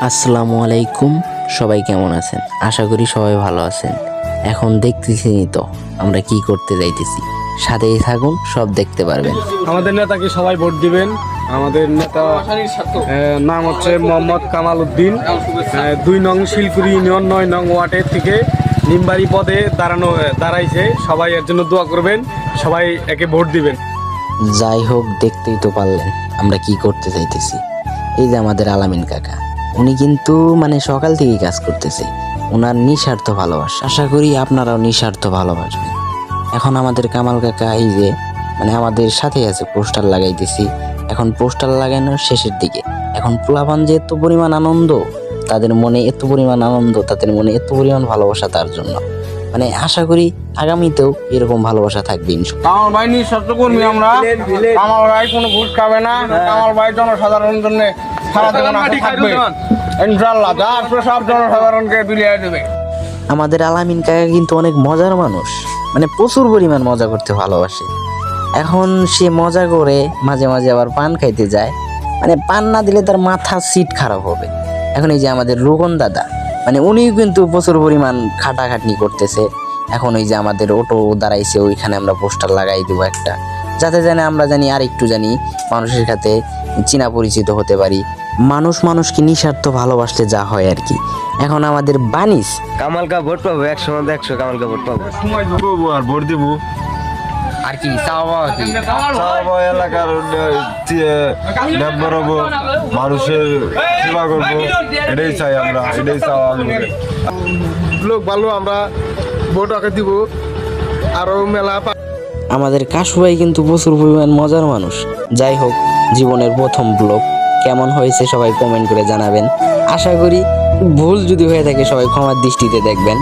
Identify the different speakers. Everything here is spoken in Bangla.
Speaker 1: আসসালামু আলাইকুম। সবাই কেমন আছেন? আশা করি সবাই ভালো আছেন। এখন দেখতেছি তো আমরা কি করতে যাইতেছি, সাথেই থাকুন, সব দেখতে পারবেন।
Speaker 2: আমাদের নেতাকে সবাই ভোট দিবেন। আমাদের নেতা নাম হচ্ছে মোহাম্মদ কামাল উদ্দিন, 2 নং শিলকুড়ি ইউনিয়ন 9 নং ওয়ার্ডের থেকে নিমবাড়ি পদে দাঁড়াইছে। সবাই এর জন্য দোয়া করবেন, সবাই একে ভোট দিবেন।
Speaker 1: যাই হোক, দেখতেই তো পারলেন আমরা কি করতে চাইতেছি। এই যে আমাদের আলামিন কাকা, উনি কিন্তু সকাল থেকেই কাজ করতেছে, ওনার নিঃস্বার্থ ভালোবাসা। আশা করি আপনারাও নিঃস্বার্থ ভালোবাসবেন। এখন আমাদের কামাল কাকা এই যে আমাদের সাথে আছে, পোস্টার লাগাইতেছি। এখন পোস্টার লাগানোর শেষের দিকে। এখন পোলাপান যে এত পরিমাণ আনন্দ, তাদের মনে এত পরিমাণ আনন্দ, তাদের মনে এত পরিমাণ ভালোবাসা তার জন্য, আশা করি আগামীতেও এরকম ভালোবাসা থাকবে ইনশাআল্লাহ।
Speaker 2: কামাল ভাই নিঃস্বার্থ কর্মী আমরা। কামাল ভাই কোনো ঘুষ খাবে না। কামাল ভাই জনসাধারণের জন্য সারা জীবন থাকবে ইনশাআল্লাহ। যা আসবে সব জনসাধারণকে বিলিয়ে দেবে।
Speaker 1: আমাদের আলামিন কাকা কিন্তু অনেক মজার মানুষ, প্রচুর পরিমাণ মজা করতে ভালোবাসে। এখন সে মজা করে মাঝে মাঝে আবার পান খাইতে যায়, পান না দিলে তার মাথা সিট খারাপ হবে। এখন এই যে আমাদের রোগন দাদা, উনিও কিন্তু প্রচুর পরিমাণ খাটাখাটনি করতেছে। এখন ওই যে আমাদের অটো দাঁড়াইছে, ওইখানে আমরা পোস্টার লাগাই দেবো একটা, যাতে আমরা আর একটু মানুষের সাথে চেনা পরিচিত হতে পারি। মানুষকে নিঃস্বার্থ ভালোবাসলে যা হয় আর কি। এখন আমাদের বানিস
Speaker 3: কামালকা ভোট পাবো 100 কামালকা ভোট পাবো।
Speaker 2: সময় দেবো আর ভোট দেবো
Speaker 1: আর কি চাওয়া কি
Speaker 3: এলাকার মেম্বার হবো, মানুষের সেবা করবো, এটাই চাই আমরা, এটাই চাওয়া আমাদের।
Speaker 2: লোক ভালো, আমরা ভোট ওকে দিব। আরো মেলা
Speaker 1: আমাদের কাশু ভাই কিন্তু প্রচুর পরিমাণ মজার মানুষ। যাই হোক, জীবনের প্রথম ব্লগ কেমন হয়েছে সবাই কমেন্ট করে জানাবেন। আশা করি ভুল যদি হয়ে থাকে সবাই ক্ষমার দৃষ্টিতে দেখবেন।